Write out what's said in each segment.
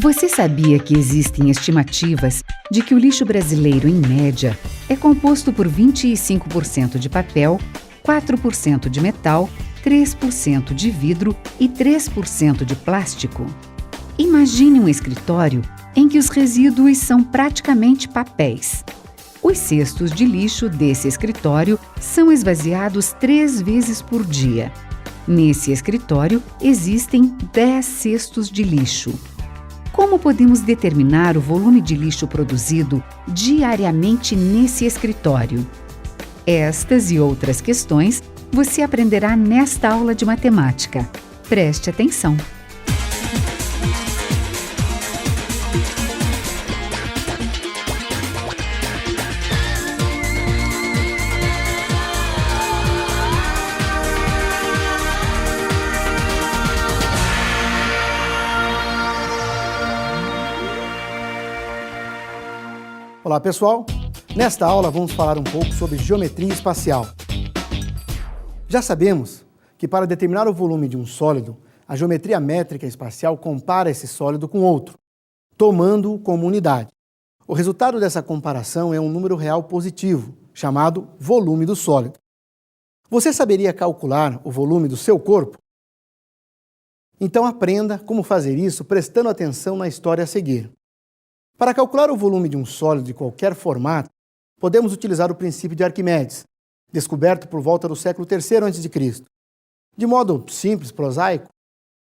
Você sabia que existem estimativas de que o lixo brasileiro, em média, é composto por 25% de papel, 4% de metal, 3% de vidro e 3% de plástico? Imagine um escritório em que os resíduos são praticamente papéis. Os cestos de lixo desse escritório são esvaziados 3 vezes por dia. Nesse escritório existem 10 cestos de lixo. Como podemos determinar o volume de lixo produzido diariamente nesse escritório? Estas e outras questões você aprenderá nesta aula de matemática. Preste atenção! Olá pessoal, nesta aula vamos falar um pouco sobre geometria espacial. Já sabemos que para determinar o volume de um sólido, a geometria métrica espacial compara esse sólido com outro, tomando-o como unidade. O resultado dessa comparação é um número real positivo, chamado volume do sólido. Você saberia calcular o volume do seu corpo? Então aprenda como fazer isso prestando atenção na história a seguir. Para calcular o volume de um sólido de qualquer formato, podemos utilizar o princípio de Arquimedes, descoberto por volta do século III a.C. De modo simples, prosaico,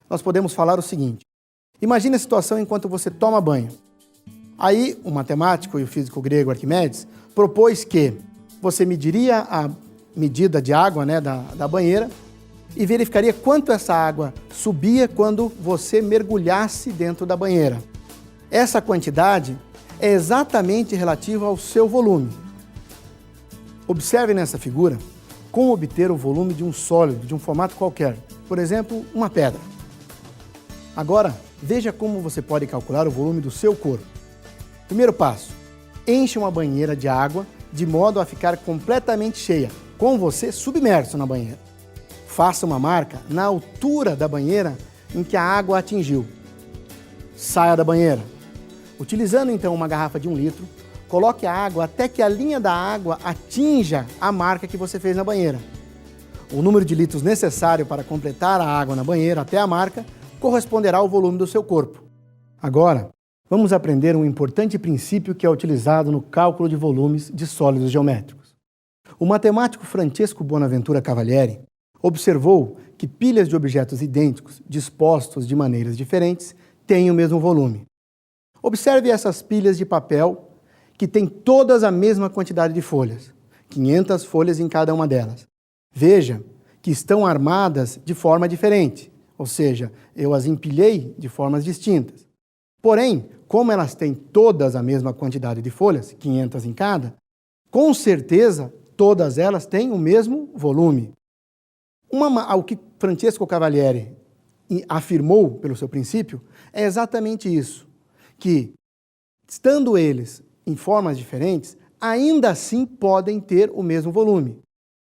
nós podemos falar o seguinte: imagine a situação enquanto você toma banho. Aí, o matemático e o físico grego Arquimedes propôs que você mediria a medida de água da banheira e verificaria quanto essa água subia quando você mergulhasse dentro da banheira. Essa quantidade é exatamente relativa ao seu volume. Observe nessa figura como obter o volume de um sólido, de um formato qualquer, por exemplo, uma pedra. Agora, veja como você pode calcular o volume do seu corpo. Primeiro passo, encha uma banheira de água de modo a ficar completamente cheia, com você submerso na banheira. Faça uma marca na altura da banheira em que a água atingiu. Saia da banheira. Utilizando então uma garrafa de 1 litro, coloque a água até que a linha da água atinja a marca que você fez na banheira. O número de litros necessário para completar a água na banheira até a marca corresponderá ao volume do seu corpo. Agora, vamos aprender um importante princípio que é utilizado no cálculo de volumes de sólidos geométricos. O matemático Francesco Bonaventura Cavalieri observou que pilhas de objetos idênticos, dispostos de maneiras diferentes, têm o mesmo volume. Observe essas pilhas de papel que têm todas a mesma quantidade de folhas, 500 folhas em cada uma delas. Veja que estão armadas de forma diferente, ou seja, eu as empilhei de formas distintas. Porém, como elas têm todas a mesma quantidade de folhas, 500 em cada, com certeza todas elas têm o mesmo volume. O que Francesco Cavalieri afirmou pelo seu princípio é exatamente isso, que, estando eles em formas diferentes, ainda assim podem ter o mesmo volume.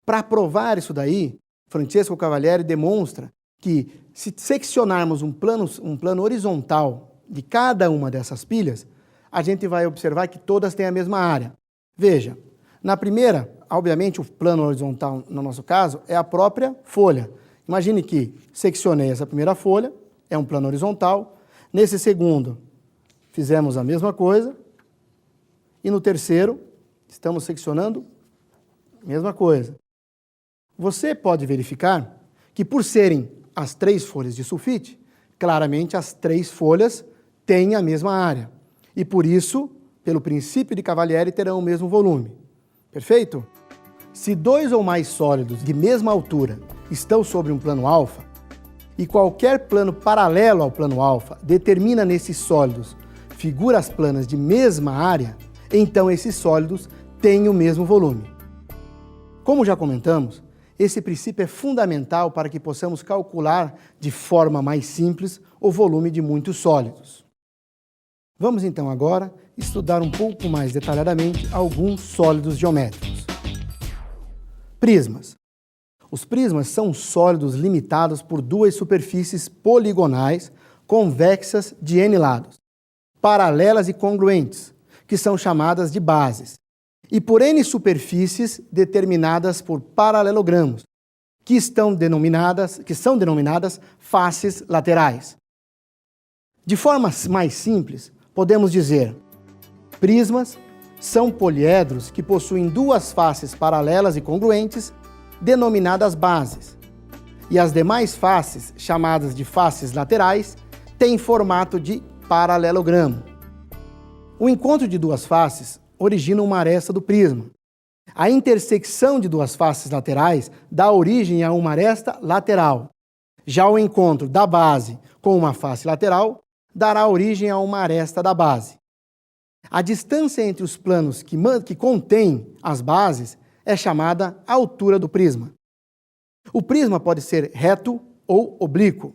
Para provar isso daí, Francesco Cavalieri demonstra que, se seccionarmos um plano horizontal de cada uma dessas pilhas, a gente vai observar que todas têm a mesma área. Veja, na primeira, obviamente o plano horizontal, no nosso caso, é a própria folha. Imagine que seccionei essa primeira folha, é um plano horizontal. Nesse segundo, fizemos a mesma coisa. E no terceiro, estamos seccionando a mesma coisa. Você pode verificar que, por serem as 3 folhas de sulfite, claramente as 3 folhas têm a mesma área. E por isso, pelo princípio de Cavalieri, terão o mesmo volume. Perfeito? Se 2 ou mais sólidos de mesma altura estão sobre um plano alfa, e qualquer plano paralelo ao plano alfa determina nesses sólidos figuras planas de mesma área, então esses sólidos têm o mesmo volume. Como já comentamos, esse princípio é fundamental para que possamos calcular de forma mais simples o volume de muitos sólidos. Vamos então agora estudar um pouco mais detalhadamente alguns sólidos geométricos. Prismas. Os prismas são sólidos limitados por 2 superfícies poligonais convexas de N lados. paralelas e congruentes, que são chamadas de bases, e por N superfícies determinadas por paralelogramos, que são denominadas faces laterais. De forma mais simples, podemos dizer: prismas são poliedros que possuem duas faces paralelas e congruentes, denominadas bases, e as demais faces, chamadas de faces laterais, têm formato de paralelogramo. O encontro de duas faces origina uma aresta do prisma. A intersecção de duas faces laterais dá origem a uma aresta lateral. Já o encontro da base com uma face lateral dará origem a uma aresta da base. A distância entre os planos que contêm as bases é chamada altura do prisma. O prisma pode ser reto ou oblíquo.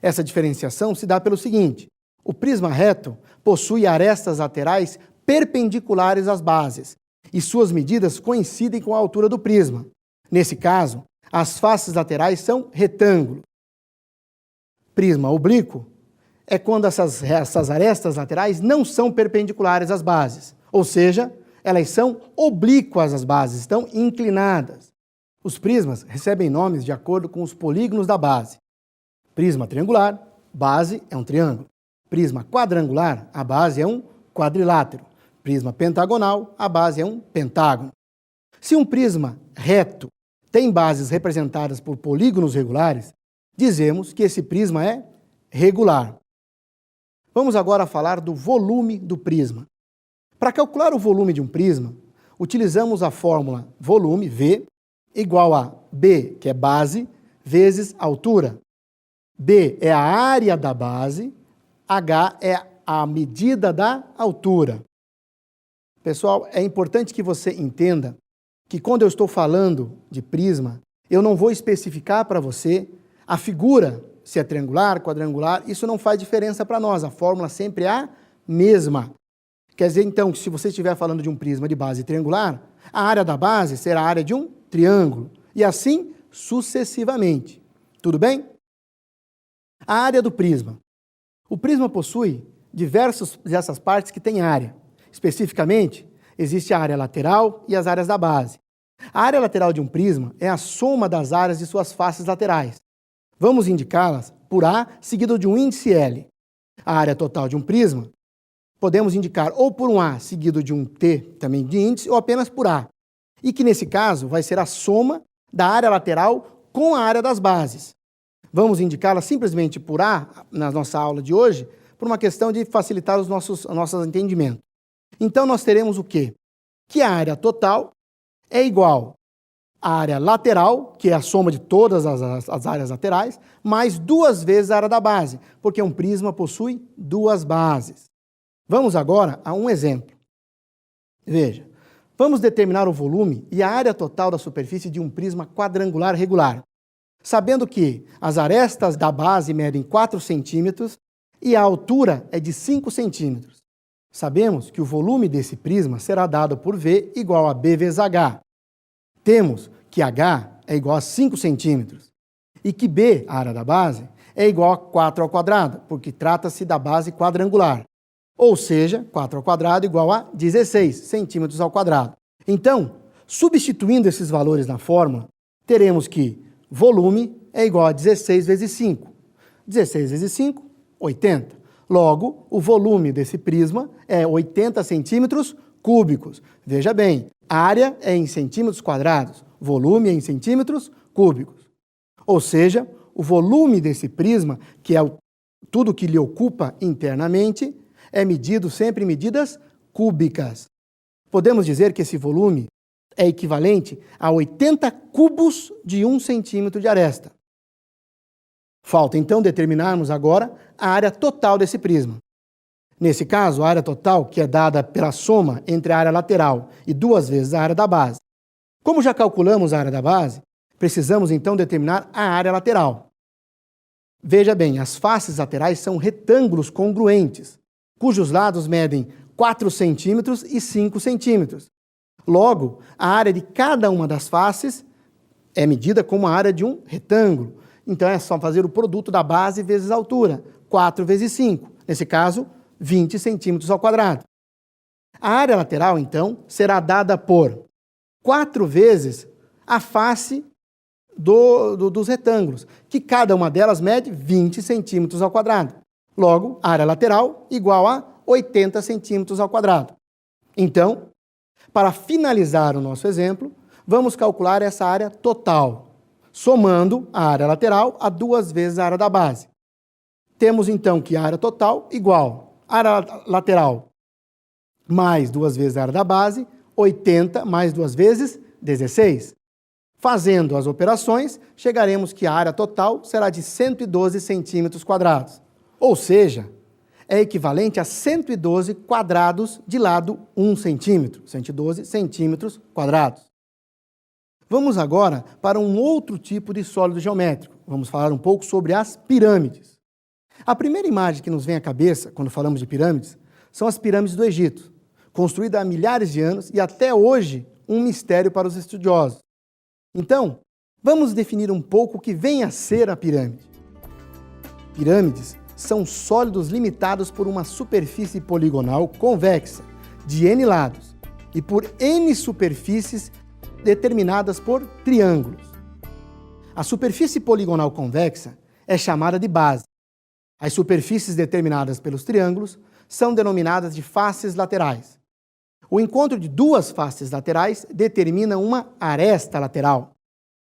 Essa diferenciação se dá pelo seguinte: o prisma reto possui arestas laterais perpendiculares às bases, e suas medidas coincidem com a altura do prisma. Nesse caso, as faces laterais são retângulo. Prisma oblíquo é quando essas arestas laterais não são perpendiculares às bases, ou seja, elas são oblíquas às bases, estão inclinadas. Os prismas recebem nomes de acordo com os polígonos da base. Prisma triangular, base é um triângulo. Prisma quadrangular, a base é um quadrilátero. Prisma pentagonal, a base é um pentágono. Se um prisma reto tem bases representadas por polígonos regulares, dizemos que esse prisma é regular. Vamos agora falar do volume do prisma. Para calcular o volume de um prisma, utilizamos a fórmula volume, V, igual a B, que é base, vezes altura. B é a área da base, H é a medida da altura. Pessoal, é importante que você entenda que quando eu estou falando de prisma, eu não vou especificar para você a figura, se é triangular, quadrangular, isso não faz diferença para nós, a fórmula sempre é a mesma. Quer dizer, então, que se você estiver falando de um prisma de base triangular, a área da base será a área de um triângulo, e assim sucessivamente. Tudo bem? A área do prisma. O prisma possui diversas partes que têm área. Especificamente, existe a área lateral e as áreas da base. A área lateral de um prisma é a soma das áreas de suas faces laterais. Vamos indicá-las por A, seguido de um índice L. A área total de um prisma podemos indicar ou por um A, seguido de um T, também de índice, ou apenas por A. E que, nesse caso, vai ser a soma da área lateral com a área das bases. Vamos indicá-la simplesmente por A, na nossa aula de hoje, por uma questão de facilitar os nossos entendimentos. Então, nós teremos o quê? Que a área total é igual à área lateral, que é a soma de todas as áreas laterais, mais duas vezes a área da base, porque um prisma possui duas bases. Vamos agora a um exemplo. Veja, vamos determinar o volume e a área total da superfície de um prisma quadrangular regular, sabendo que as arestas da base medem 4 centímetros e a altura é de 5 centímetros. Sabemos que o volume desse prisma será dado por V igual a B vezes H. Temos que H é igual a 5 centímetros e que B, a área da base, é igual a 4 ao quadrado, porque trata-se da base quadrangular. Ou seja, 4 ao quadrado igual a 16 centímetros ao quadrado. Então, substituindo esses valores na fórmula, teremos que volume é igual a 16 vezes 5. 16 vezes 5, 80. Logo, o volume desse prisma é 80 centímetros cúbicos. Veja bem, área é em centímetros quadrados, volume é em centímetros cúbicos. Ou seja, o volume desse prisma, que é tudo que lhe ocupa internamente, é medido sempre em medidas cúbicas. Podemos dizer que esse volume é equivalente a 80 cubos de 1 centímetro de aresta. Falta, então, determinarmos agora a área total desse prisma. Nesse caso, a área total, que é dada pela soma entre a área lateral e duas vezes a área da base. Como já calculamos a área da base, precisamos, então, determinar a área lateral. Veja bem, as faces laterais são retângulos congruentes, cujos lados medem 4 centímetros e 5 centímetros. Logo, a área de cada uma das faces é medida como a área de um retângulo. Então, é só fazer o produto da base vezes a altura, 4 vezes 5. Nesse caso, 20 centímetros ao quadrado. A área lateral, então, será dada por 4 vezes a face dos retângulos, que cada uma delas mede 20 centímetros ao quadrado. Logo, a área lateral igual a 80 centímetros ao quadrado. Então, para finalizar o nosso exemplo, vamos calcular essa área total, somando a área lateral a 2 vezes a área da base. Temos então que a área total igual a área lateral mais 2 vezes a área da base, 80 mais 2 vezes 16. Fazendo as operações, chegaremos que a área total será de 112 centímetros quadrados. Ou seja, é equivalente a 112 quadrados de lado 1 centímetro, 112 centímetros quadrados. Vamos agora para um outro tipo de sólido geométrico. Vamos falar um pouco sobre as pirâmides. A primeira imagem que nos vem à cabeça quando falamos de pirâmides são as pirâmides do Egito, construídas há milhares de anos e até hoje um mistério para os estudiosos. Então, vamos definir um pouco o que vem a ser a pirâmide. Pirâmides são sólidos limitados por uma superfície poligonal convexa, de N lados, e por N superfícies determinadas por triângulos. A superfície poligonal convexa é chamada de base. As superfícies determinadas pelos triângulos são denominadas de faces laterais. O encontro de 2 faces laterais determina uma aresta lateral.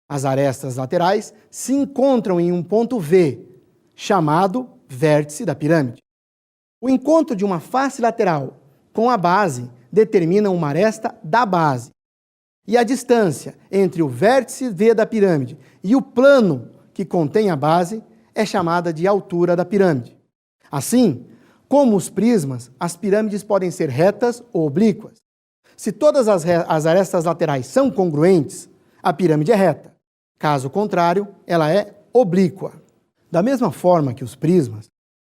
As arestas laterais se encontram em um ponto V, chamado vértice da pirâmide. O encontro de uma face lateral com a base determina uma aresta da base. E a distância entre o vértice V da pirâmide e o plano que contém a base é chamada de altura da pirâmide. Assim, como os prismas, as pirâmides podem ser retas ou oblíquas. Se todas as arestas laterais são congruentes, a pirâmide é reta. Caso contrário, ela é oblíqua. Da mesma forma que os prismas,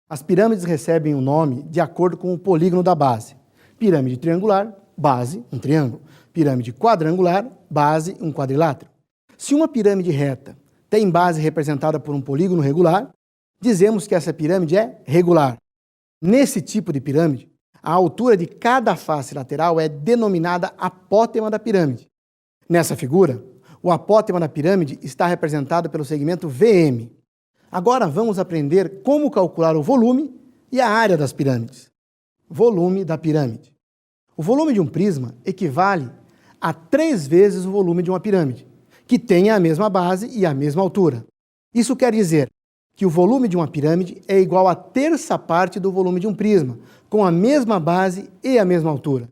as pirâmides recebem o nome de acordo com o polígono da base. Pirâmide triangular, base, um triângulo. Pirâmide quadrangular, base, um quadrilátero. Se uma pirâmide reta tem base representada por um polígono regular, dizemos que essa pirâmide é regular. Nesse tipo de pirâmide, a altura de cada face lateral é denominada apótema da pirâmide. Nessa figura, o apótema da pirâmide está representado pelo segmento VM. Agora vamos aprender como calcular o volume e a área das pirâmides. Volume da pirâmide. O volume de um prisma equivale a 3 vezes o volume de uma pirâmide, que tenha a mesma base e a mesma altura. Isso quer dizer que o volume de uma pirâmide é igual a 1/3 parte do volume de um prisma, com a mesma base e a mesma altura.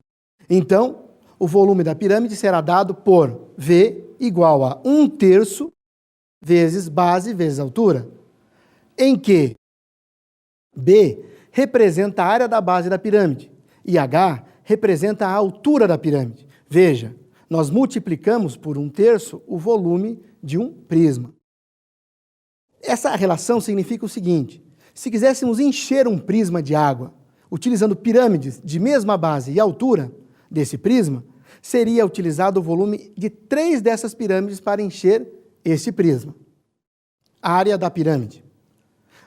Então, o volume da pirâmide será dado por V igual a 1/3 vezes base vezes altura, em que B representa a área da base da pirâmide e H representa a altura da pirâmide. Veja, nós multiplicamos por 1/3 o volume de um prisma. Essa relação significa o seguinte: se quiséssemos encher um prisma de água utilizando pirâmides de mesma base e altura desse prisma, seria utilizado o volume de 3 dessas pirâmides para encher esse prisma. Área da pirâmide.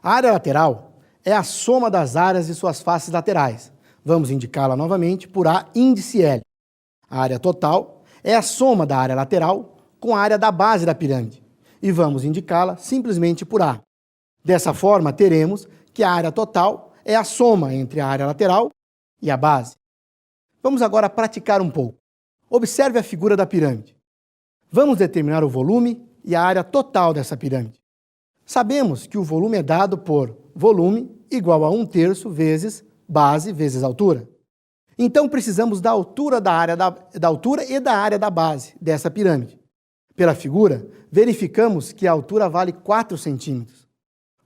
A área lateral é a soma das áreas de suas faces laterais. Vamos indicá-la novamente por A índice L. A área total é a soma da área lateral com a área da base da pirâmide. E vamos indicá-la simplesmente por A. Dessa forma, teremos que a área total é a soma entre a área lateral e a base. Vamos agora praticar um pouco. Observe a figura da pirâmide. Vamos determinar o volume e a área total dessa pirâmide. Sabemos que o volume é dado por volume igual a 1/3 vezes base vezes altura. Então, precisamos da altura da altura e da área da base dessa pirâmide. Pela figura, verificamos que a altura vale 4 centímetros.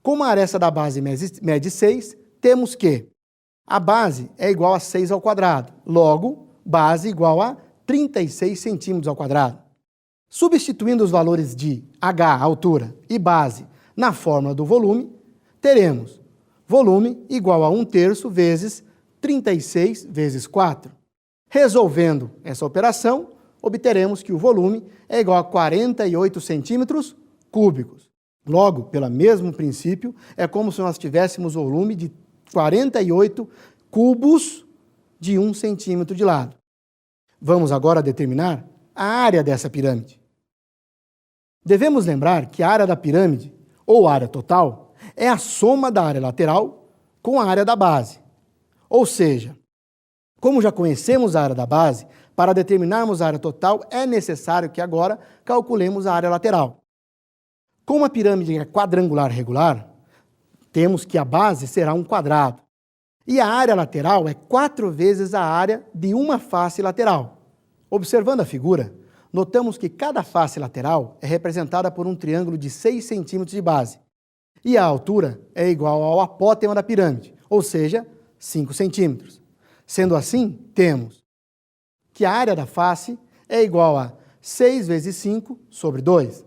Como a aresta da base mede 6, temos que a base é igual a 6 ao quadrado. Logo, base igual a 36 centímetros ao quadrado. Substituindo os valores de H, altura, e base na fórmula do volume, teremos volume igual a 1/3 vezes 36 vezes 4. Resolvendo essa operação, obteremos que o volume é igual a 48 centímetros cúbicos. Logo, pelo mesmo princípio, é como se nós tivéssemos o volume de 48 cubos de 1 centímetro de lado. Vamos agora determinar a área dessa pirâmide. Devemos lembrar que a área da pirâmide, ou área total, é a soma da área lateral com a área da base. Ou seja, como já conhecemos a área da base, para determinarmos a área total é necessário que agora calculemos a área lateral. Como a pirâmide é quadrangular regular, temos que a base será um quadrado. E a área lateral é 4 vezes a área de uma face lateral. Observando a figura, notamos que cada face lateral é representada por um triângulo de 6 centímetros de base. E a altura é igual ao apótema da pirâmide, ou seja, 5 centímetros. Sendo assim, temos que a área da face é igual a 6 vezes 5 sobre 2.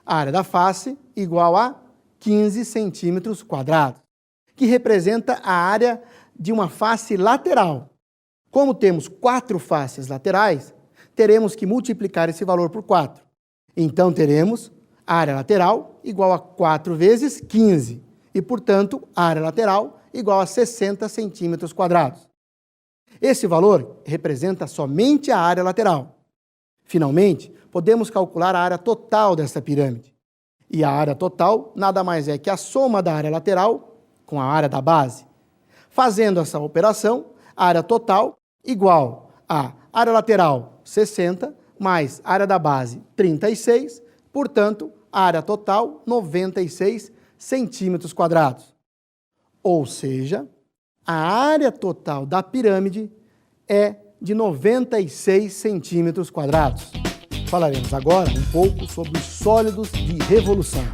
A área da face igual a 15 centímetros quadrados, que representa a área de uma face lateral. Como temos 4 faces laterais, teremos que multiplicar esse valor por 4. Então, teremos a área lateral igual a 4 vezes 15, e, portanto, a área lateral igual a 60 centímetros quadrados. Esse valor representa somente a área lateral. Finalmente, podemos calcular a área total dessa pirâmide. E a área total nada mais é que a soma da área lateral com a área da base. Fazendo essa operação, a área total igual a área lateral 60 mais área da base 36, portanto, a área total 96 centímetros quadrados. Ou seja, a área total da pirâmide é de 96 centímetros quadrados. Falaremos agora um pouco sobre os sólidos de revolução.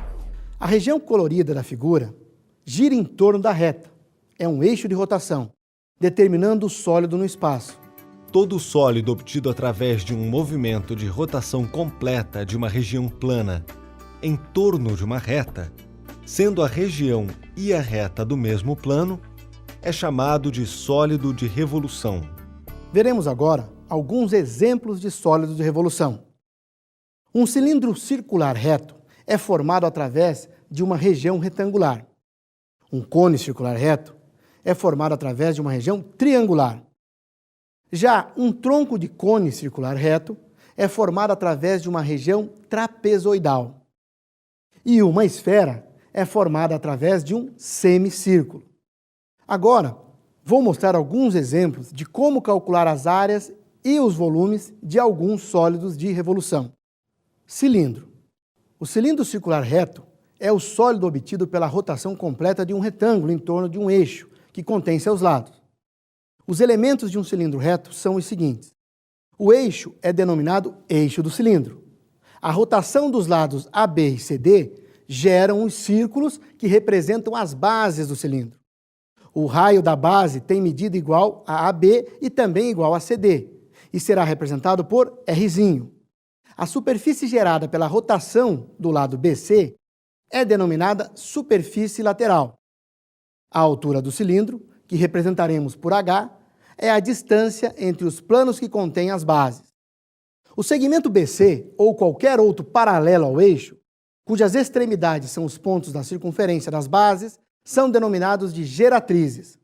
A região colorida da figura gira em torno da reta. É um eixo de rotação, determinando o sólido no espaço. Todo sólido obtido através de um movimento de rotação completa de uma região plana em torno de uma reta, sendo a região e a reta do mesmo plano, é chamado de sólido de revolução. Veremos agora alguns exemplos de sólidos de revolução. Um cilindro circular reto é formado através de uma região retangular. Um cone circular reto é formado através de uma região triangular. Já um tronco de cone circular reto é formado através de uma região trapezoidal. E uma esfera é formada através de um semicírculo. Agora, vou mostrar alguns exemplos de como calcular as áreas e os volumes de alguns sólidos de revolução. Cilindro. O cilindro circular reto é o sólido obtido pela rotação completa de um retângulo em torno de um eixo, que contém seus lados. Os elementos de um cilindro reto são os seguintes. O eixo é denominado eixo do cilindro. A rotação dos lados AB e CD geram os círculos que representam as bases do cilindro. O raio da base tem medida igual a AB e também igual a CD, e será representado por Rzinho. A superfície gerada pela rotação do lado BC é denominada superfície lateral. A altura do cilindro, que representaremos por H, é a distância entre os planos que contêm as bases. O segmento BC, ou qualquer outro paralelo ao eixo, cujas extremidades são os pontos da circunferência das bases, são denominados de geratrizes.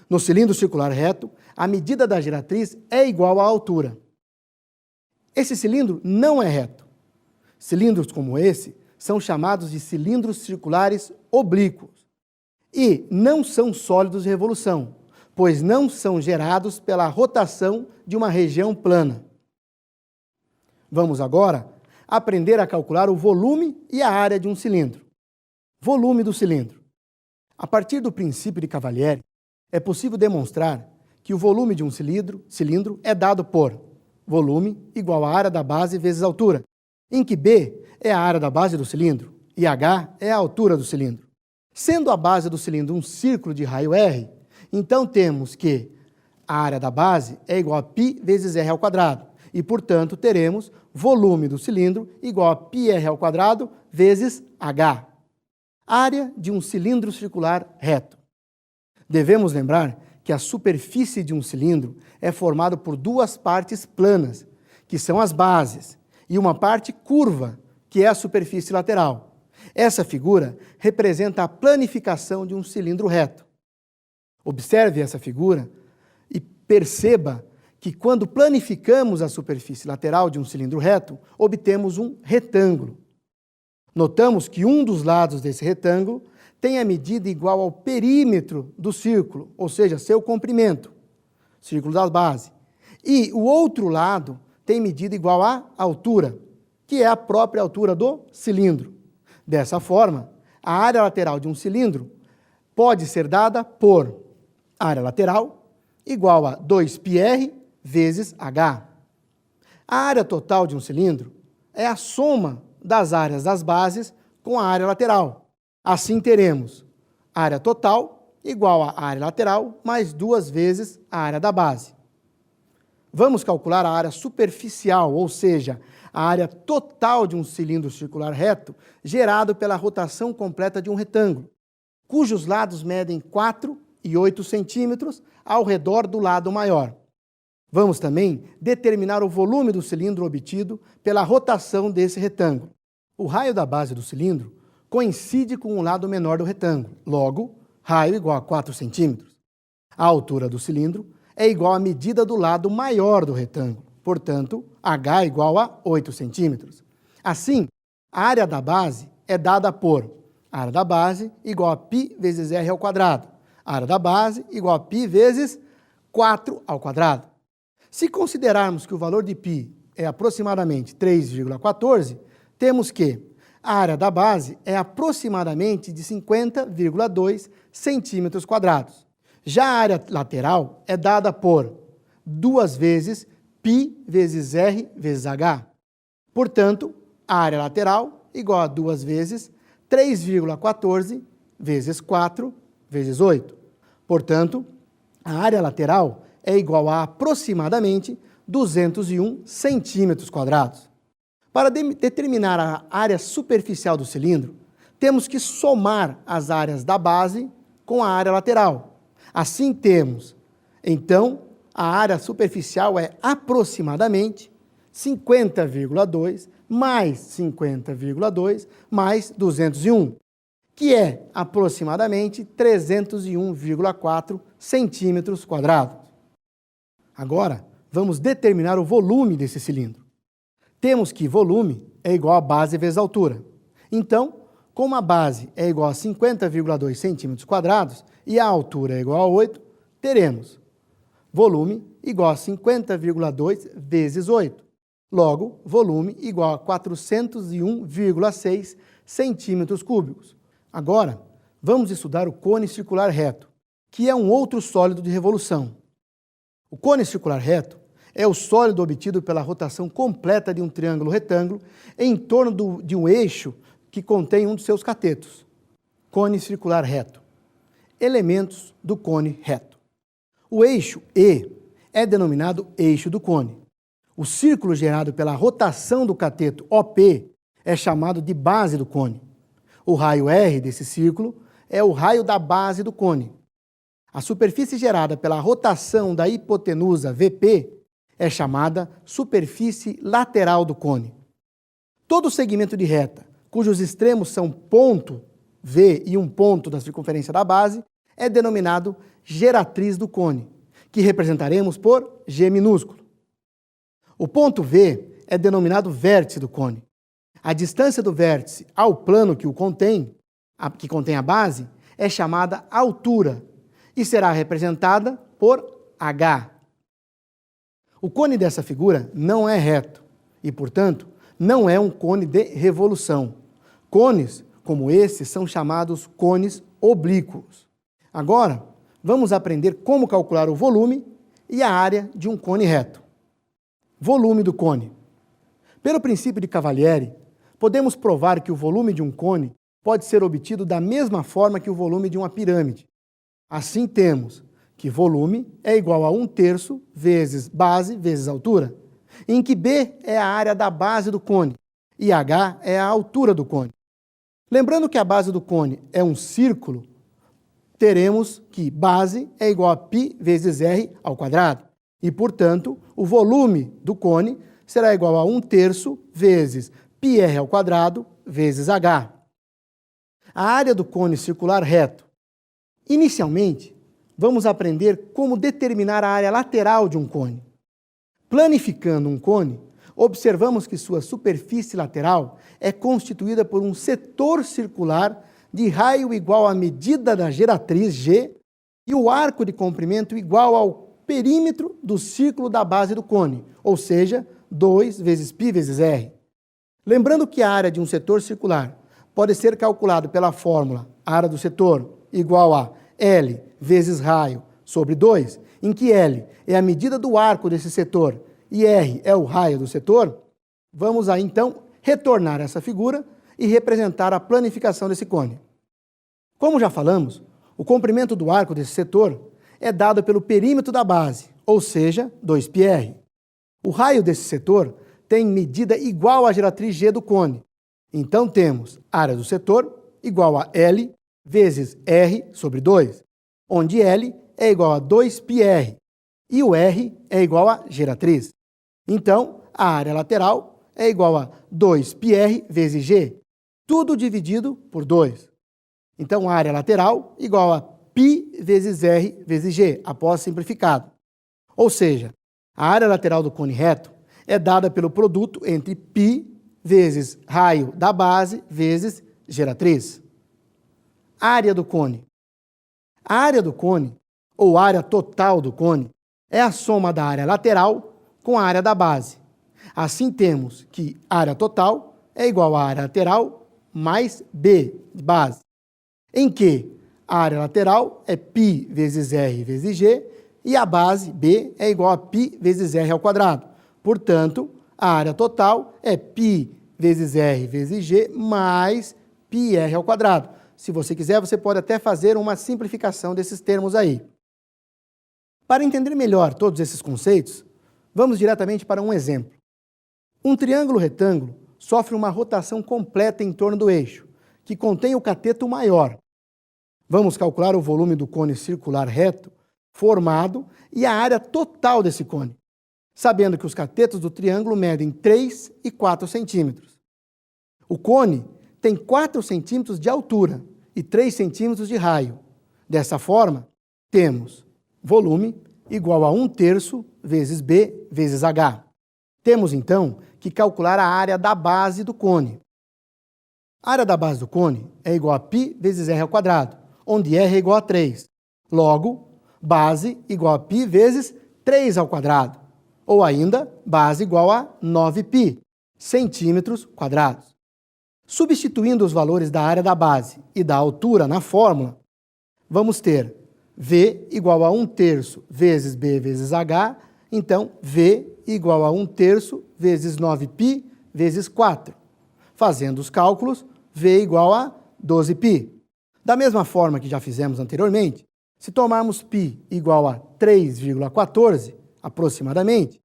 No cilindro circular reto, a medida da geratriz é igual à altura. Esse cilindro não é reto. Cilindros como esse são chamados de cilindros circulares oblíquos e não são sólidos de revolução, pois não são gerados pela rotação de uma região plana. Vamos agora aprender a calcular o volume e a área de um cilindro. Volume do cilindro. A partir do princípio de Cavalieri, é possível demonstrar que o volume de um cilindro é dado por volume igual à área da base vezes a altura, em que B é a área da base do cilindro e H é a altura do cilindro. Sendo a base do cilindro um círculo de raio R, então temos que a área da base é igual a π vezes R ao quadrado, e, portanto, teremos volume do cilindro igual a πr ao quadrado vezes H. Área de um cilindro circular reto. Devemos lembrar que a superfície de um cilindro é formada por duas partes planas, que são as bases, e uma parte curva, que é a superfície lateral. Essa figura representa a planificação de um cilindro reto. Observe essa figura e perceba que quando planificamos a superfície lateral de um cilindro reto, obtemos um retângulo. Notamos que um dos lados desse retângulo tem a medida igual ao perímetro do círculo, ou seja, seu comprimento, círculo da base. E o outro lado tem medida igual à altura, que é a própria altura do cilindro. Dessa forma, a área lateral de um cilindro pode ser dada por área lateral igual a 2πr vezes h. A área total de um cilindro é a soma das áreas das bases com a área lateral. Assim teremos área total igual a área lateral mais 2 vezes a área da base. Vamos calcular a área superficial, ou seja, a área total de um cilindro circular reto gerado pela rotação completa de um retângulo, cujos lados medem 4 e 8 centímetros ao redor do lado maior. Vamos também determinar o volume do cilindro obtido pela rotação desse retângulo. O raio da base do cilindro coincide com o lado menor do retângulo, logo, raio igual a 4 centímetros. A altura do cilindro é igual à medida do lado maior do retângulo, portanto, h igual a 8 centímetros. Assim, a área da base é dada por área da base igual a π vezes r ao quadrado, área da base igual a π vezes 4 ao quadrado. Se considerarmos que o valor de π é aproximadamente 3,14, temos que a área da base é aproximadamente de 50,2 centímetros quadrados. Já a área lateral é dada por 2 vezes π vezes r vezes h. Portanto, a área lateral igual a 2 vezes 3,14 vezes 4 vezes 8. Portanto, a área lateral é igual a aproximadamente 201 centímetros quadrados. Para determinar a área superficial do cilindro, temos que somar as áreas da base com a área lateral. Assim temos, então, a área superficial é aproximadamente 50,2 mais 50,2 mais 201, que é aproximadamente 301,4 centímetros quadrados. Agora, vamos determinar o volume desse cilindro. Temos que volume é igual a base vezes altura. Então, como a base é igual a 50,2 centímetros quadrados e a altura é igual a 8, teremos volume igual a 50,2 vezes 8. Logo, volume igual a 401,6 centímetros cúbicos. Agora, vamos estudar o cone circular reto, que é um outro sólido de revolução. O cone circular reto é o sólido obtido pela rotação completa de um triângulo retângulo em torno de um eixo que contém um dos seus catetos. Cone circular reto. Elementos do cone reto. O eixo E é denominado eixo do cone. O círculo gerado pela rotação do cateto OP é chamado de base do cone. O raio R desse círculo é o raio da base do cone. A superfície gerada pela rotação da hipotenusa VP é chamada superfície lateral do cone. Todo segmento de reta, cujos extremos são ponto V e um ponto da circunferência da base, é denominado geratriz do cone, que representaremos por G minúsculo. O ponto V é denominado vértice do cone. A distância do vértice ao plano que o contém, que contém a base, é chamada altura e será representada por H. O cone dessa figura não é reto e, portanto, não é um cone de revolução. Cones como esse são chamados cones oblíquos. Agora, vamos aprender como calcular o volume e a área de um cone reto. Volume do cone. Pelo princípio de Cavalieri, podemos provar que o volume de um cone pode ser obtido da mesma forma que o volume de uma pirâmide. Assim temos que volume é igual a 1/3 vezes base vezes altura, em que B é a área da base do cone e H é a altura do cone. Lembrando que a base do cone é um círculo, teremos que base é igual a π vezes r ao quadrado e, portanto, o volume do cone será igual a 1/3 vezes πr ao quadrado vezes h. A área do cone circular reto. Inicialmente, vamos aprender como determinar a área lateral de um cone. Planificando um cone, observamos que sua superfície lateral é constituída por um setor circular de raio igual à medida da geratriz G e o arco de comprimento igual ao perímetro do círculo da base do cone, ou seja, 2 vezes π vezes r. Lembrando que a área de um setor circular pode ser calculada pela fórmula área do setor igual a L vezes raio sobre 2, em que L é a medida do arco desse setor e R é o raio do setor, vamos aí então retornar essa figura e representar a planificação desse cone. Como já falamos, o comprimento do arco desse setor é dado pelo perímetro da base, ou seja, 2πr. O raio desse setor tem medida igual à geratriz G do cone. Então temos área do setor igual a L vezes R sobre 2, onde L é igual a 2πr e o R é igual a geratriz. Então, a área lateral é igual a 2πr vezes G, tudo dividido por 2. Então, a área lateral igual a π vezes R vezes G, após simplificado. Ou seja, a área lateral do cone reto é dada pelo produto entre π vezes raio da base vezes geratriz. Área do cone. A área do cone, ou área total do cone, é a soma da área lateral com a área da base. Assim temos que área total é igual à área lateral mais B de base, em que a área lateral é π vezes R vezes G e a base B é igual a π vezes R ao quadrado. Portanto, a área total é π vezes R vezes G mais πr ao quadrado. Se você quiser, você pode até fazer uma simplificação desses termos aí. Para entender melhor todos esses conceitos, vamos diretamente para um exemplo. Um triângulo retângulo sofre uma rotação completa em torno do eixo, que contém o cateto maior. Vamos calcular o volume do cone circular reto formado e a área total desse cone, sabendo que os catetos do triângulo medem 3 e 4 centímetros. O cone tem 4 centímetros de altura e 3 centímetros de raio. Dessa forma, temos volume igual a 1/3 vezes B vezes H. Temos, então, que calcular a área da base do cone. A área da base do cone é igual a π vezes R ao quadrado, onde R é igual a 3. Logo, base igual a π vezes 3 ao quadrado, ou ainda, base igual a 9π, centímetros quadrados. Substituindo os valores da área da base e da altura na fórmula, vamos ter V igual a 1/3 vezes B vezes H, então V igual a 1/3 vezes 9π vezes 4. Fazendo os cálculos, V igual a 12π. Da mesma forma que já fizemos anteriormente, se tomarmos π igual a 3,14, aproximadamente,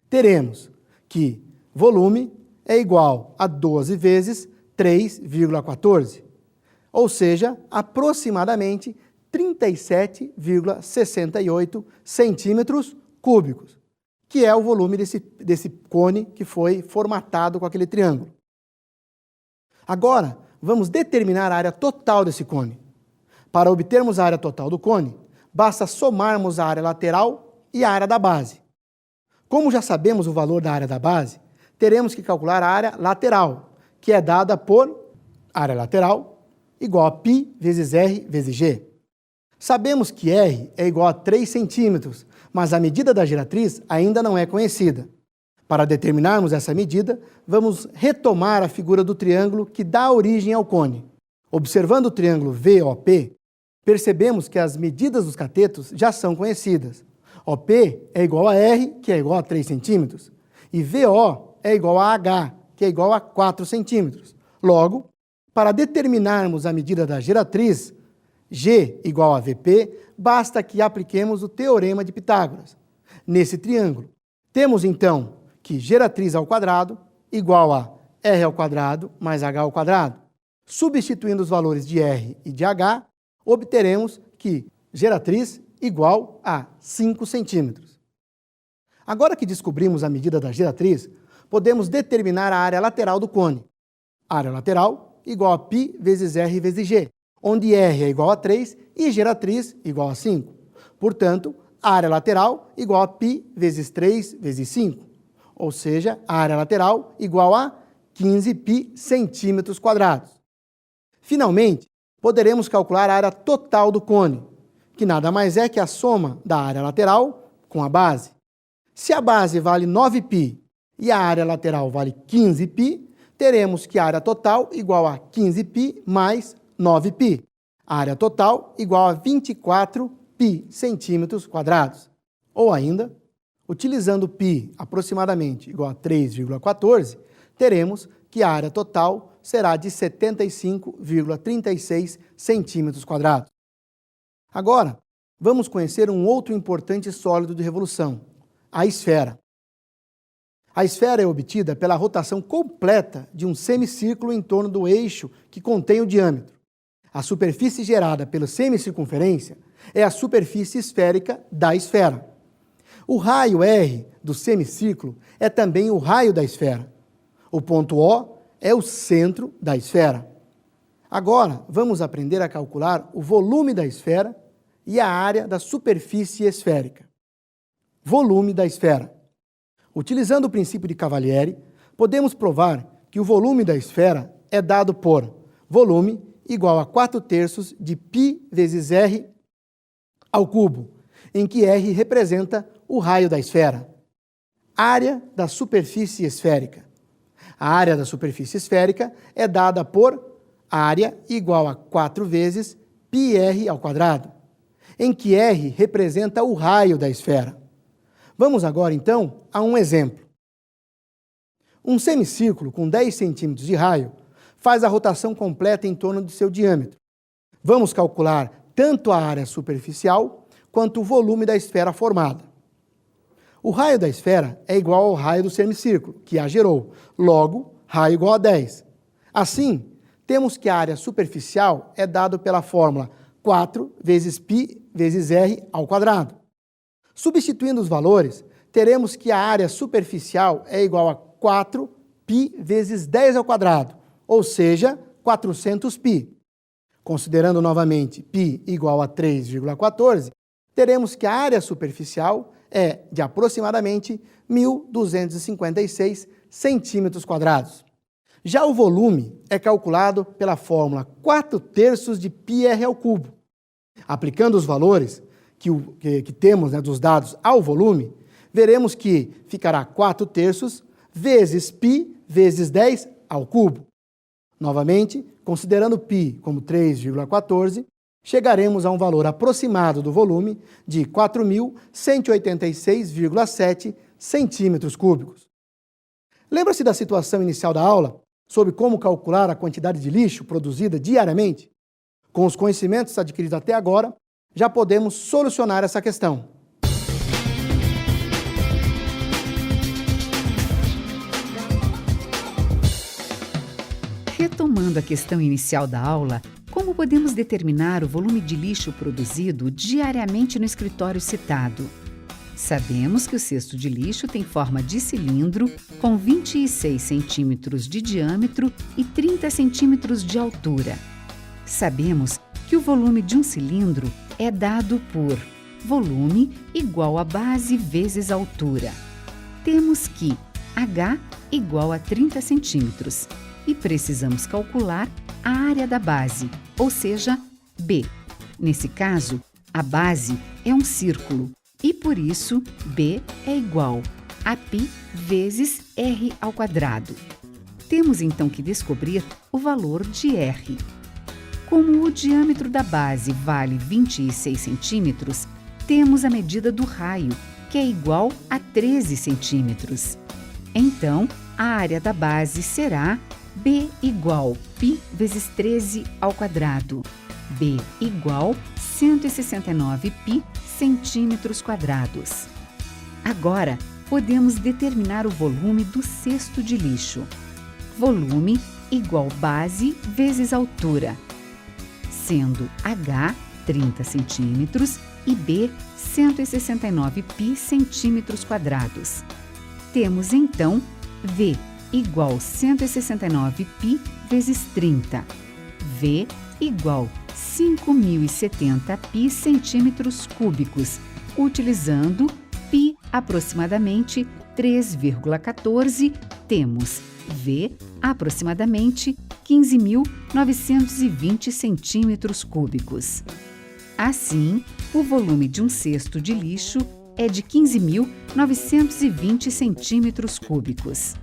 teremos que volume é igual a 12 vezes 3,14, ou seja, aproximadamente 37,68 centímetros cúbicos, que é o volume desse cone que foi formatado com aquele triângulo. Agora, vamos determinar a área total desse cone. Para obtermos a área total do cone, basta somarmos a área lateral e a área da base. Como já sabemos o valor da área da base, teremos que calcular a área lateral, que é dada por área lateral igual a π vezes R vezes G. Sabemos que R é igual a 3 centímetros, mas a medida da geratriz ainda não é conhecida. Para determinarmos essa medida, vamos retomar a figura do triângulo que dá origem ao cone. Observando o triângulo VOP, percebemos que as medidas dos catetos já são conhecidas. OP é igual a R, que é igual a 3 centímetros, e VO é igual a H, que é igual a 4 centímetros. Logo, para determinarmos a medida da geratriz, G igual a VP, basta que apliquemos o teorema de Pitágoras. Nesse triângulo, temos então que geratriz ao quadrado igual a R ao quadrado mais H ao quadrado. Substituindo os valores de R e de H, obteremos que geratriz igual a 5 centímetros. Agora que descobrimos a medida da geratriz, podemos determinar a área lateral do cone. Área lateral igual a π vezes R vezes G, onde R é igual a 3 e geratriz igual a 5. Portanto, a área lateral igual a π vezes 3 vezes 5, ou seja, a área lateral igual a 15π centímetros quadrados. Finalmente, poderemos calcular a área total do cone, que nada mais é que a soma da área lateral com a base. Se a base vale 9π e a área lateral vale 15π, teremos que a área total igual a 15π mais 9π. A área total igual a 24π centímetros quadrados. Ou ainda, utilizando π aproximadamente igual a 3,14, teremos que a área total será de 75,36 centímetros quadrados. Agora, vamos conhecer um outro importante sólido de revolução, a esfera. A esfera é obtida pela rotação completa de um semicírculo em torno do eixo que contém o diâmetro. A superfície gerada pela semicircunferência é a superfície esférica da esfera. O raio R do semicírculo é também o raio da esfera. O ponto O é o centro da esfera. Agora, vamos aprender a calcular o volume da esfera e a área da superfície esférica. Volume da esfera. Utilizando o princípio de Cavalieri, podemos provar que o volume da esfera é dado por volume igual a 4/3 de π vezes R ao cubo, em que R representa o raio da esfera. Área da superfície esférica. A área da superfície esférica é dada por área igual a 4 vezes πr ao quadrado, em que R representa o raio da esfera. Vamos agora, então, a um exemplo. Um semicírculo com 10 centímetros de raio faz a rotação completa em torno de seu diâmetro. Vamos calcular tanto a área superficial quanto o volume da esfera formada. O raio da esfera é igual ao raio do semicírculo, que a gerou. Logo, raio igual a 10. Assim, temos que a área superficial é dada pela fórmula 4 vezes π vezes R ao quadrado. Substituindo os valores, teremos que a área superficial é igual a 4π vezes 10 ao quadrado, ou seja, 400π. Considerando novamente π igual a 3,14, teremos que a área superficial é de aproximadamente 1.256 centímetros quadrados. Já o volume é calculado pela fórmula 4/3 de πr ao cubo. Aplicando os valores que temos, dos dados ao volume, veremos que ficará 4/3 vezes π vezes 10 ao cubo. Novamente, considerando π como 3,14, chegaremos a um valor aproximado do volume de 4.186,7 centímetros cúbicos. Lembra-se da situação inicial da aula sobre como calcular a quantidade de lixo produzida diariamente? Com os conhecimentos adquiridos até agora, já podemos solucionar essa questão. Retomando a questão inicial da aula, como podemos determinar o volume de lixo produzido diariamente no escritório citado? Sabemos que o cesto de lixo tem forma de cilindro com 26 centímetros de diâmetro e 30 centímetros de altura. Sabemos que o volume de um cilindro é dado por volume igual a base vezes altura. Temos que H igual a 30 centímetros e precisamos calcular a área da base, ou seja, B. Nesse caso, a base é um círculo e, por isso, B é igual a π vezes R ao quadrado. Temos então que descobrir o valor de R. Como o diâmetro da base vale 26 centímetros, temos a medida do raio, que é igual a 13 centímetros. Então, a área da base será B igual π vezes 13 ao quadrado. B igual 169π centímetros quadrados. Agora, podemos determinar o volume do cesto de lixo. Volume igual base vezes altura, sendo H 30 centímetros e B 169π centímetros quadrados. Temos então V igual 169π vezes 30, V igual 5.070 pi centímetros cúbicos, utilizando pi aproximadamente 3,14, temos V aproximadamente 15.920 centímetros cúbicos. Assim, o volume de um cesto de lixo é de 15.920 centímetros cúbicos.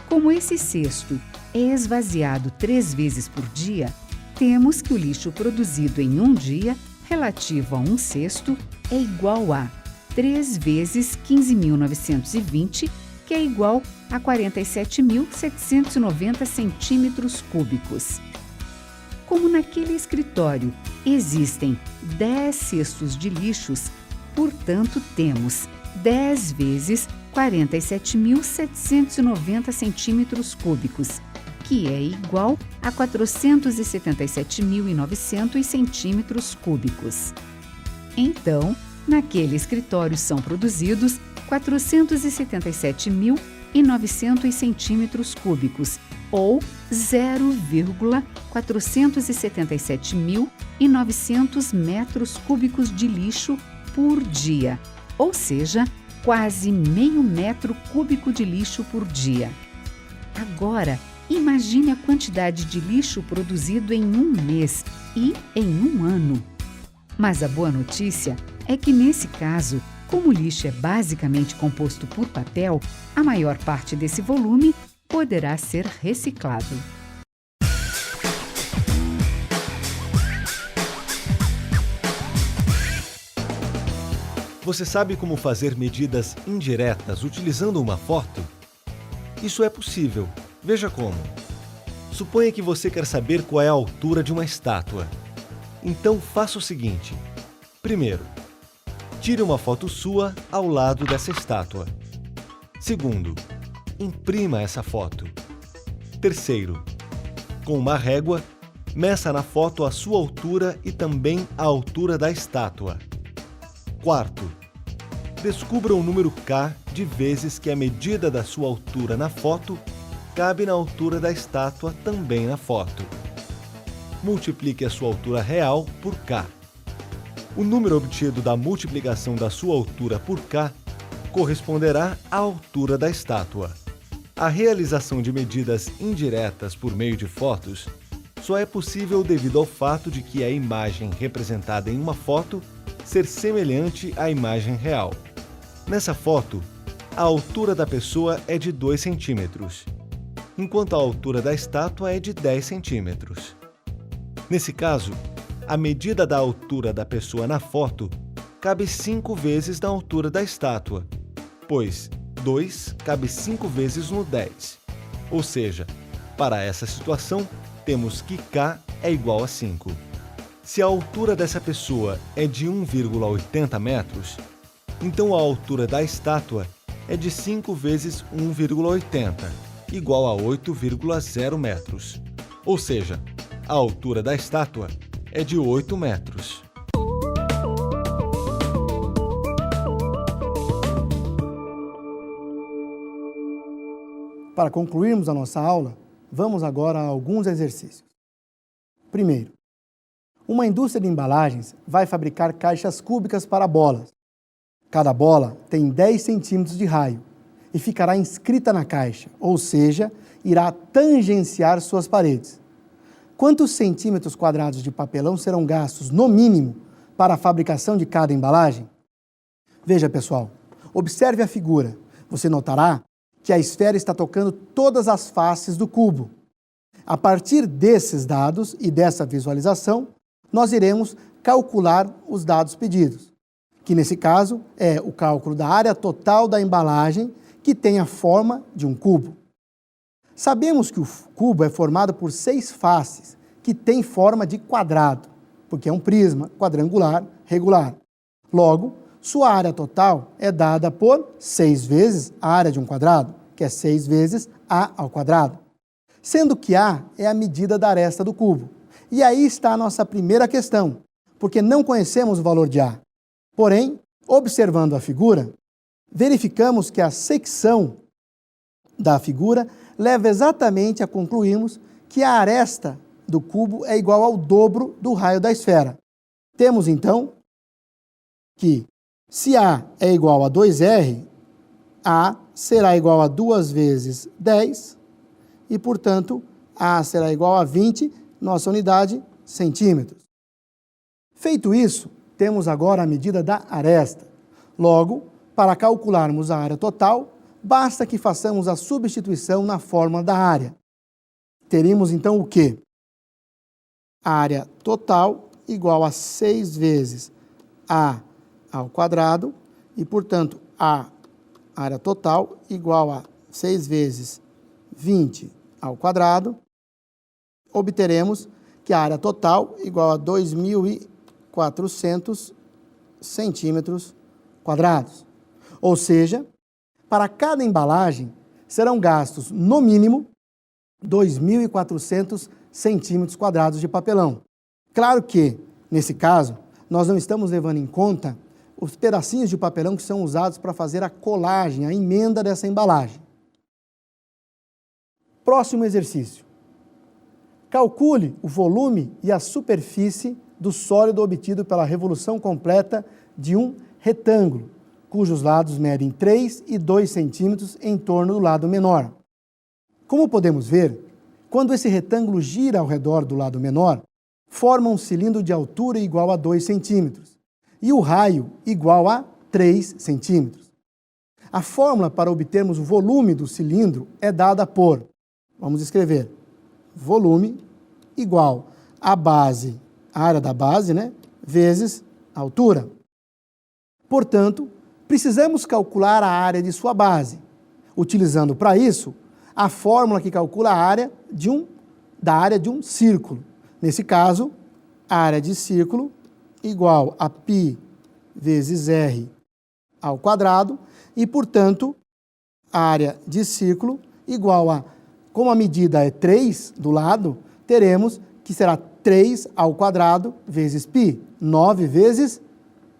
Como esse cesto é esvaziado 3 vezes por dia, temos que o lixo produzido em um dia, relativo a um cesto, é igual a 3 vezes 15.920, que é igual a 47.790 centímetros cúbicos. Como naquele escritório existem 10 cestos de lixos, portanto temos 10 vezes 47.790 centímetros cúbicos, que é igual a 477.900 centímetros cúbicos. Então, naquele escritório são produzidos 477.900 centímetros cúbicos, ou 0,477.900 metros cúbicos de lixo por dia, ou seja, quase meio metro cúbico de lixo por dia. Agora, imagine a quantidade de lixo produzido em um mês e em um ano. Mas a boa notícia é que, nesse caso, como o lixo é basicamente composto por papel, a maior parte desse volume poderá ser reciclado. Você sabe como fazer medidas indiretas utilizando uma foto? Isso é possível. Veja como. Suponha que você quer saber qual é a altura de uma estátua. Então faça o seguinte. Primeiro, tire uma foto sua ao lado dessa estátua. Segundo, imprima essa foto. Terceiro, com uma régua, meça na foto a sua altura e também a altura da estátua. Quarto, descubra o número K de vezes que a medida da sua altura na foto cabe na altura da estátua também na foto. Multiplique a sua altura real por K. O número obtido da multiplicação da sua altura por K corresponderá à altura da estátua. A realização de medidas indiretas por meio de fotos só é possível devido ao fato de que a imagem representada em uma foto ser semelhante à imagem real. Nessa foto, a altura da pessoa é de 2 centímetros, enquanto a altura da estátua é de 10 centímetros. Nesse caso, a medida da altura da pessoa na foto cabe 5 vezes na altura da estátua, pois 2 cabe 5 vezes no 10. Ou seja, para essa situação, temos que K é igual a 5. Se a altura dessa pessoa é de 1,80 metros, então a altura da estátua é de 5 vezes 1,80, igual a 8,0 metros. Ou seja, a altura da estátua é de 8 metros. Para concluirmos a nossa aula, vamos agora a alguns exercícios. Primeiro, uma indústria de embalagens vai fabricar caixas cúbicas para bolas. Cada bola tem 10 centímetros de raio e ficará inscrita na caixa, ou seja, irá tangenciar suas paredes. Quantos centímetros quadrados de papelão serão gastos, no mínimo, para a fabricação de cada embalagem? Veja, pessoal, observe a figura. Você notará que a esfera está tocando todas as faces do cubo. A partir desses dados e dessa visualização, nós iremos calcular os dados pedidos, que nesse caso é o cálculo da área total da embalagem, que tem a forma de um cubo. Sabemos que o cubo é formado por 6 faces, que têm forma de quadrado, porque é um prisma quadrangular regular. Logo, sua área total é dada por 6 vezes a área de um quadrado, que é 6 vezes A ao quadrado. Sendo que A é a medida da aresta do cubo. E aí está a nossa primeira questão, porque não conhecemos o valor de A. Porém, observando a figura, verificamos que a secção da figura leva exatamente a concluirmos que a aresta do cubo é igual ao dobro do raio da esfera. Temos, então, que se A é igual a 2R, A será igual a 2 vezes 10 e, portanto, A será igual a 20, nossa unidade, centímetros. Feito isso, temos agora a medida da aresta. Logo, para calcularmos a área total, basta que façamos a substituição na fórmula da área. Teríamos, então, o quê? A área total igual a 6 vezes A ao quadrado e, portanto, a área total igual a 6 vezes 20 ao quadrado. Obteremos que a área total igual a 2.400 centímetros quadrados. Ou seja, para cada embalagem serão gastos, no mínimo, 2.400 centímetros quadrados de papelão. Claro que, nesse caso, nós não estamos levando em conta os pedacinhos de papelão que são usados para fazer a colagem, a emenda dessa embalagem. Próximo exercício. Calcule o volume e a superfície do sólido obtido pela revolução completa de um retângulo, cujos lados medem 3 e 2 centímetros em torno do lado menor. Como podemos ver, quando esse retângulo gira ao redor do lado menor, forma um cilindro de altura igual a 2 centímetros e o raio igual a 3 centímetros. A fórmula para obtermos o volume do cilindro é dada por, vamos escrever, volume igual a base, a área da base, vezes a altura. Portanto, precisamos calcular a área de sua base, utilizando para isso a fórmula que calcula a área da área de um círculo. Nesse caso, a área de círculo igual a π vezes r ao quadrado e, portanto, a área de círculo igual a, como a medida é 3 do lado, teremos que será 3 ao quadrado vezes π, 9 vezes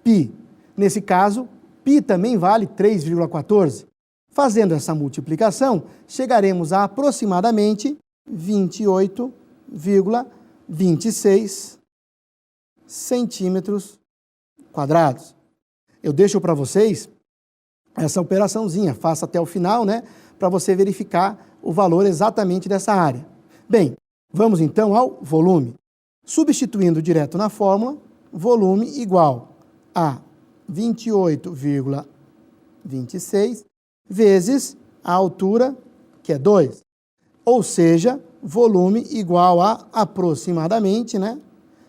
π. Nesse caso, π também vale 3,14. Fazendo essa multiplicação, chegaremos a aproximadamente 28,26 centímetros quadrados. Eu deixo para vocês essa operaçãozinha, faça até o final, para você verificar o valor exatamente dessa área. Bem, vamos então ao volume. Substituindo direto na fórmula, volume igual a 28,26 vezes a altura, que é 2. Ou seja, volume igual a aproximadamente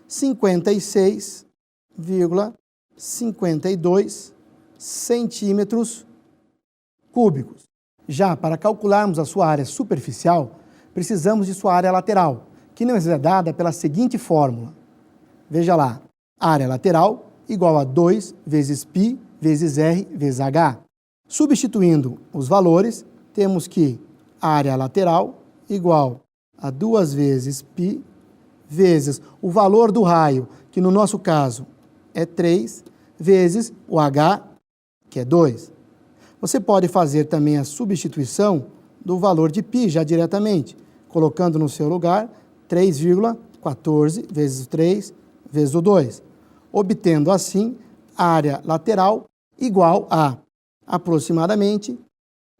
56,52 centímetros cúbicos. Já para calcularmos a sua área superficial, precisamos de sua área lateral, que nos é dada pela seguinte fórmula. Veja lá, área lateral igual a 2 vezes π vezes r vezes h. Substituindo os valores, temos que a área lateral igual a 2 vezes π vezes o valor do raio, que no nosso caso é 3, vezes o h, que é 2. Você pode fazer também a substituição do valor de π já diretamente, colocando no seu lugar 3,14 vezes 3 vezes o 2, obtendo assim a área lateral igual a aproximadamente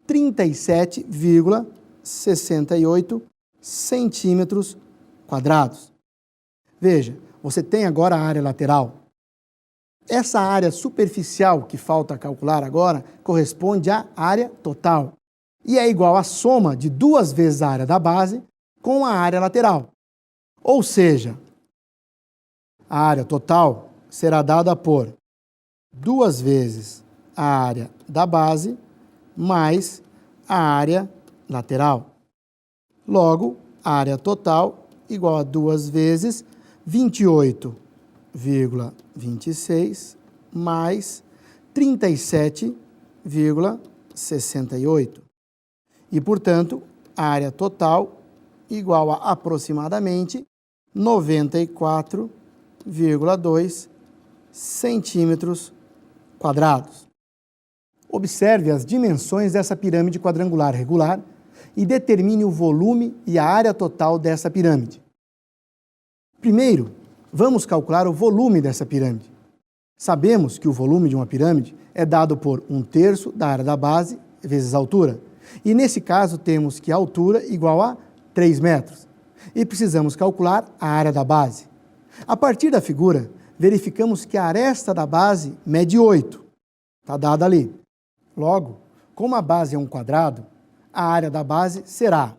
37,68 centímetros quadrados. Veja, você tem agora a área lateral. Essa área superficial que falta calcular agora corresponde à área total e é igual à soma de 2 vezes a área da base com a área lateral. Ou seja, a área total será dada por 2 vezes a área da base mais a área lateral. Logo, a área total igual a 2 vezes 28,26 mais 37,68. E, portanto, a área total igual a aproximadamente 94,2 centímetros quadrados. Observe as dimensões dessa pirâmide quadrangular regular e determine o volume e a área total dessa pirâmide. Primeiro, vamos calcular o volume dessa pirâmide. Sabemos que o volume de uma pirâmide é dado por 1/3 da área da base vezes a altura. E nesse caso temos que a altura igual a 3 metros. E precisamos calcular a área da base. A partir da figura, verificamos que a aresta da base mede 8. Está dada ali. Logo, como a base é um quadrado, a área da base será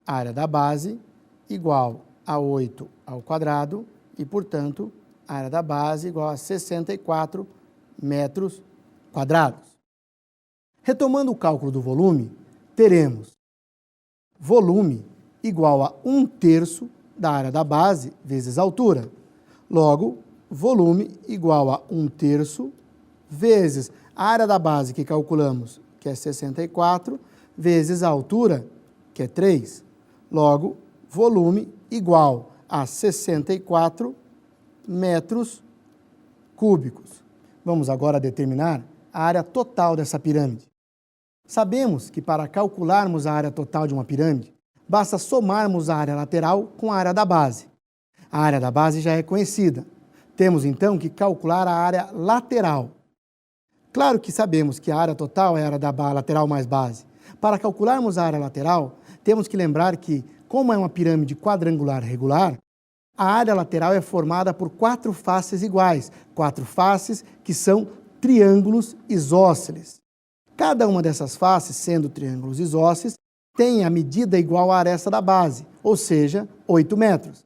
a área da base igual a 8 ao quadrado e, portanto, a área da base igual a 64 metros quadrados. Retomando o cálculo do volume, teremos volume igual a 1/3 da área da base vezes a altura. Logo, volume igual a 1/3 vezes a área da base que calculamos, que é 64, vezes a altura, que é 3. Logo, volume igual a 64 metros cúbicos. Vamos agora determinar a área total dessa pirâmide. Sabemos que para calcularmos a área total de uma pirâmide, basta somarmos a área lateral com a área da base. A área da base já é conhecida. Temos então que calcular a área lateral. Claro que sabemos que a área total é a área da lateral mais base. Para calcularmos a área lateral, temos que lembrar que, como é uma pirâmide quadrangular regular, a área lateral é formada por 4 faces iguais, 4 faces que são triângulos isósceles. Cada uma dessas faces, sendo triângulos isósceles, tem a medida igual à aresta da base, ou seja, 8 metros.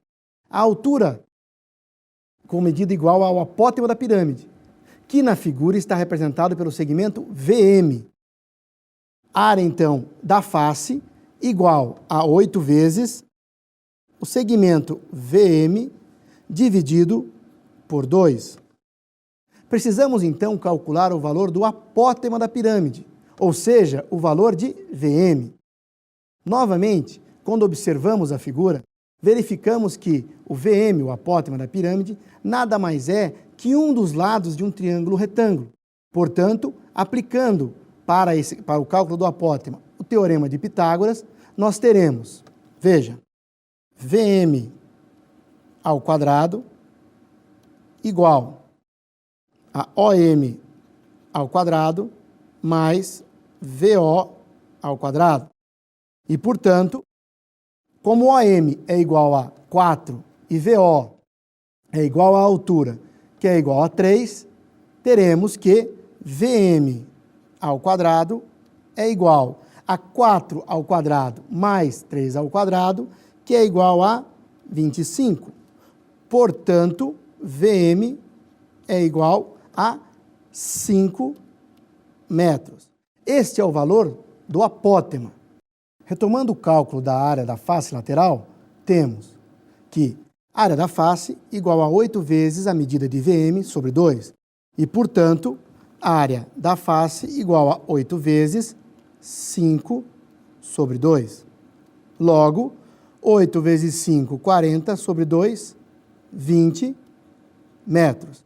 A altura com medida igual ao apótema da pirâmide, que na figura está representado pelo segmento VM. Área, então, da face igual a 8 vezes o segmento VM dividido por 2. Precisamos, então, calcular o valor do apótema da pirâmide, ou seja, o valor de VM. Novamente, quando observamos a figura, verificamos que o VM, o apótema da pirâmide, nada mais é que um dos lados de um triângulo retângulo. Portanto, aplicando para o cálculo do apótema o teorema de Pitágoras, nós teremos, veja, VM ao quadrado igual a OM ao quadrado mais VO ao quadrado. E, portanto, como OM é igual a 4 e VO é igual à altura, que é igual a 3, teremos que VM ao quadrado é igual a 4 ao quadrado mais 3 ao quadrado, que é igual a 25. Portanto, VM é igual a 5 metros. Este é o valor do apótema. Retomando o cálculo da área da face lateral, temos que a área da face igual a 8 vezes a medida de VM sobre 2. E, portanto, a área da face igual a 8 vezes 5 sobre 2. Logo, 8 vezes 5, 40 sobre 2, 20 metros.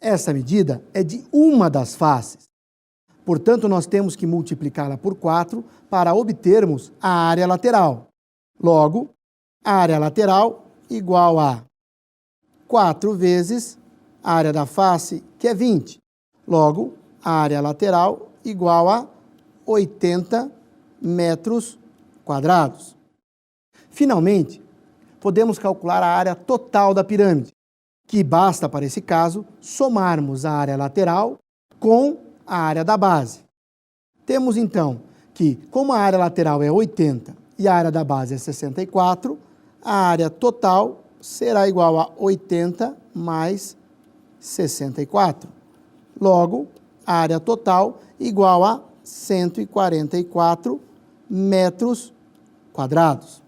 Essa medida é de uma das faces. Portanto, nós temos que multiplicá-la por 4 para obtermos a área lateral. Logo, a área lateral igual a 4 vezes a área da face, que é 20. Logo, a área lateral igual a 80 metros quadrados. Finalmente, podemos calcular a área total da pirâmide, que basta, para esse caso, somarmos a área lateral com a área da base. Temos, então, que, como a área lateral é 80 e a área da base é 64, a área total será igual a 80 mais 64. Logo, a área total igual a 144 metros quadrados.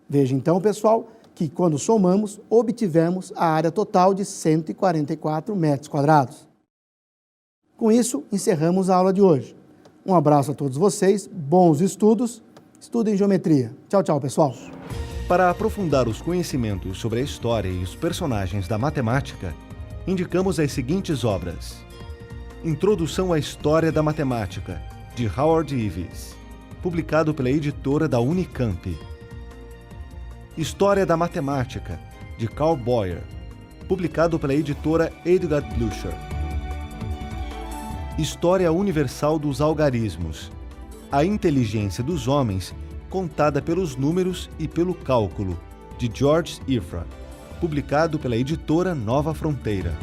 Veja, então, pessoal, que quando somamos, obtivemos a área total de 144 metros quadrados. Com isso, encerramos a aula de hoje. Um abraço a todos vocês, bons estudos, estudem geometria. Tchau, tchau, pessoal. Para aprofundar os conhecimentos sobre a história e os personagens da matemática, indicamos as seguintes obras: Introdução à História da Matemática, de Howard Ives, publicado pela editora da Unicamp. História da Matemática, de Carl Boyer, publicado pela editora Edgar Blücher. História Universal dos Algarismos, a inteligência dos homens contada pelos números e pelo cálculo, de George Ifrah, publicado pela editora Nova Fronteira.